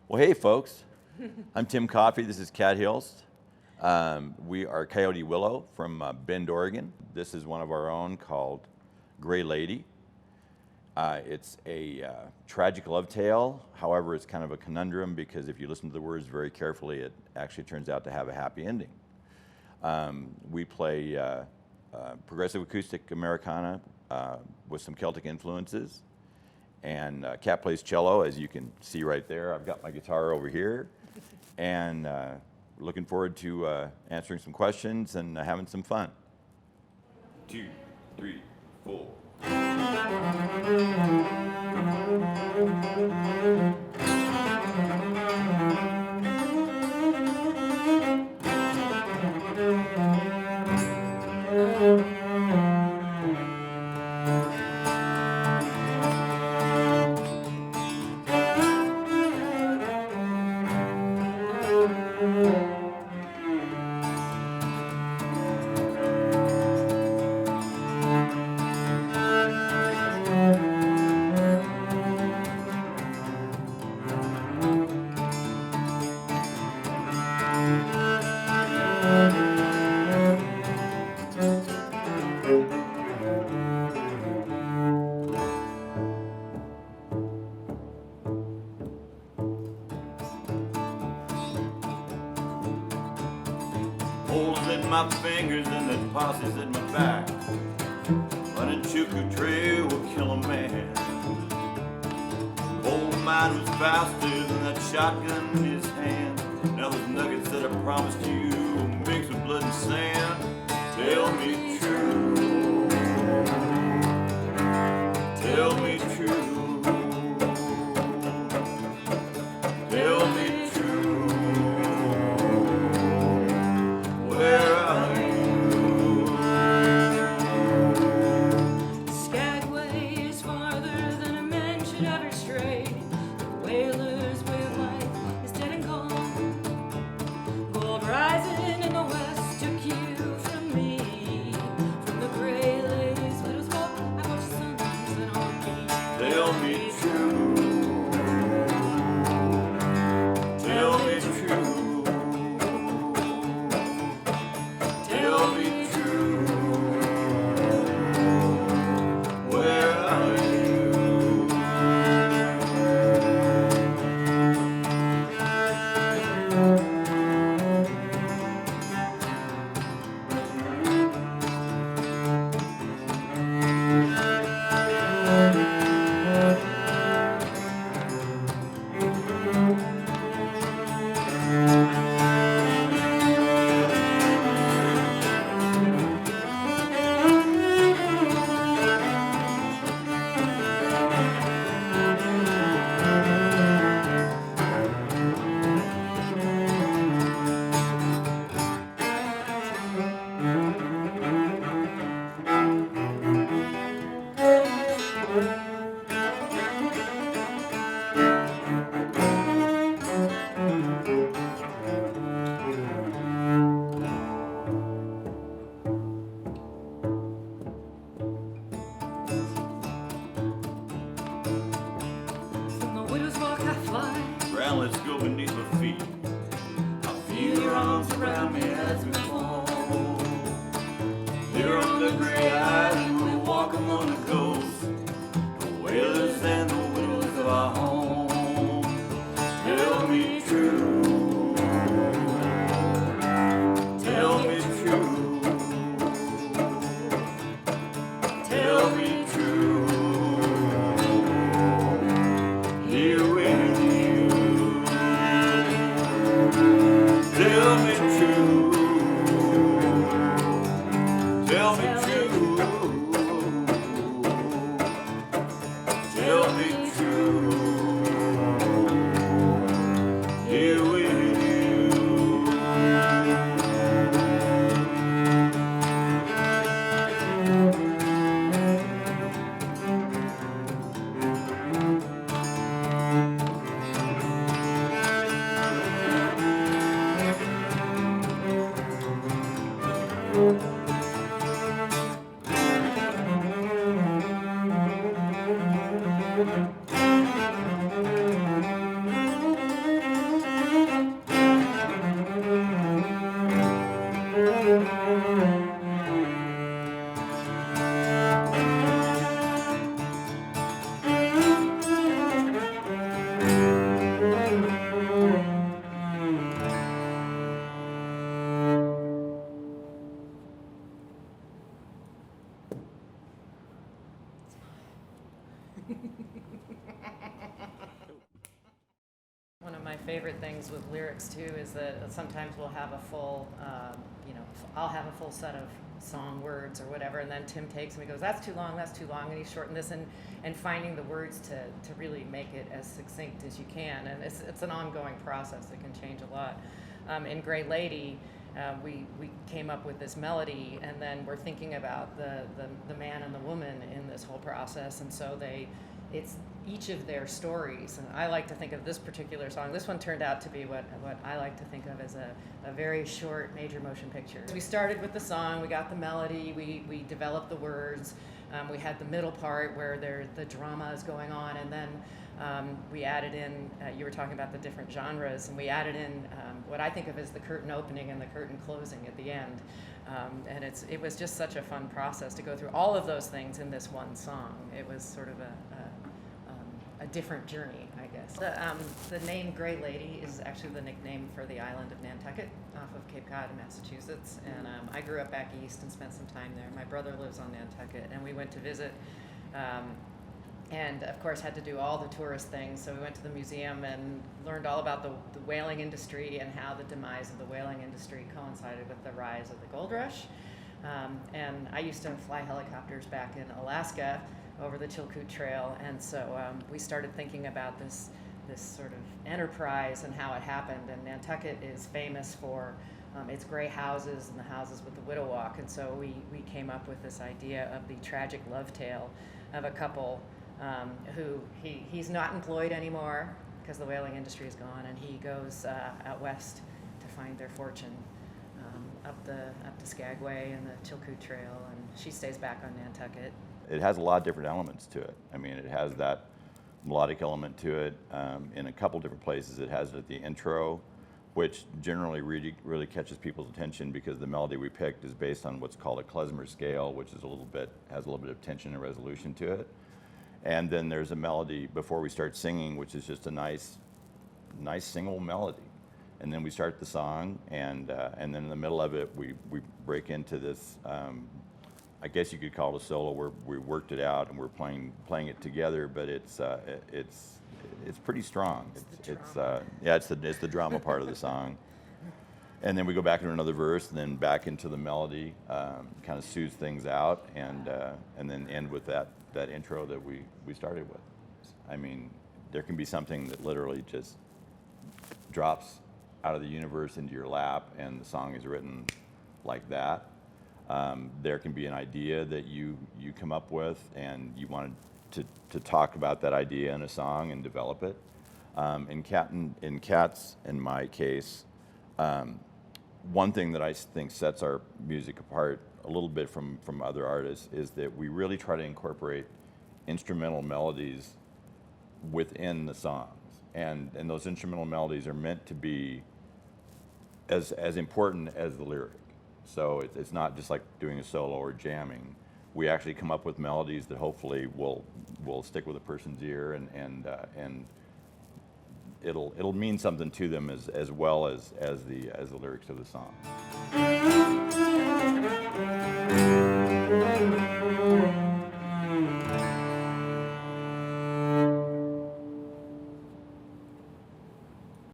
Well, hey, folks. I'm Tim Coffey. This is Kat Hilst. We are Coyote Willow from Bend, Oregon. This is one of our own called Gray Lady. It's a tragic love tale. However, it's kind of a conundrum because if you listen to the words very carefully, it actually turns out to have a happy ending. We play progressive acoustic Americana with some Celtic influences. And Kat plays cello, as you can see right there. I've got my guitar over here. And we're looking forward to answering some questions and having some fun. 2, 3, 4. Holes in my fingers and the posses in my back. Running Chuku Trail will kill a man. Old mine was faster than that shotgun in his hand. Now those nuggets that I promised you mixed with blood and sand. Tell me true. Tell me true. Tell me true. Where are you? Skagway is farther than a man should ever stray. The whaler's way of life is dead and gone. Gold rising in the west took you from me. From the gray lady's widow's walk, I watched the sun set on me. Tell me true. Tell me true. Tell me true. Where are you? From the widow's walk I fly. Ground, let's go beneath my feet. I feel your arms around me as we fall. Here on the gray island, we walk among the ghosts, the whalers and the widows of our home. Tell me true. Tell me true. Tell me true. Here with you. Tell me true. favorite things with lyrics too is that sometimes we'll have a full, I'll have a full set of song words or whatever, and then Tim takes and he goes, that's too long, and he shortened this, and finding the words to really make it as succinct as you can, and it's an ongoing process. It can change a lot. In Gray Lady, we came up with this melody, and then we're thinking about the man and the woman in this whole process, and so it's each of their stories. And I like to think of this particular song. This one turned out to be what I like to think of as a very short major motion picture. We started with the song, we got the melody, we developed the words, we had the middle part where the drama is going on, and then we added in, you were talking about the different genres, and we added in what I think of as the curtain opening and the curtain closing at the end. And it was just such a fun process to go through all of those things in this one song. It was sort of a different journey, I guess. The name Gray Lady is actually the nickname for the island of Nantucket off of Cape Cod in Massachusetts. And I grew up back east and spent some time there. My brother lives on Nantucket, and we went to visit. And of course had to do all the tourist things. So we went to the museum and learned all about the whaling industry and how the demise of the whaling industry coincided with the rise of the gold rush. And I used to fly helicopters back in Alaska over the Chilkoot Trail, and so we started thinking about this sort of enterprise and how it happened. And Nantucket is famous for its gray houses and the houses with the widow walk, and so we came up with this idea of the tragic love tale of a couple who he's not employed anymore because the whaling industry is gone, and he goes out west to find their fortune up to Skagway and the Chilkoot Trail, and she stays back on Nantucket. It has a lot of different elements to it. I mean, it has that melodic element to it. In a couple different places, it has it at the intro, which generally really catches people's attention because the melody we picked is based on what's called a klezmer scale, which is has a little bit of tension and resolution to it. And then there's a melody before we start singing, which is just a nice single melody. And then we start the song, and then in the middle of it, we break into this. I guess you could call it a solo where we worked it out and we're playing it together, but it's pretty strong. It's the drama part of the song. And then we go back into another verse, and then back into the melody, kind of soothes things out, and then end with that intro that we started with. I mean, there can be something that literally just drops out of the universe into your lap, and the song is written like that. There can be an idea that you come up with, and you wanted to talk about that idea in a song and develop it. In Kat's, in my case, one thing that I think sets our music apart a little bit from other artists is that we really try to incorporate instrumental melodies within the songs, and those instrumental melodies are meant to be as important as the lyric. So it's not just like doing a solo or jamming. We actually come up with melodies that hopefully will stick with a person's ear, and it'll mean something to them as well as the lyrics of the song.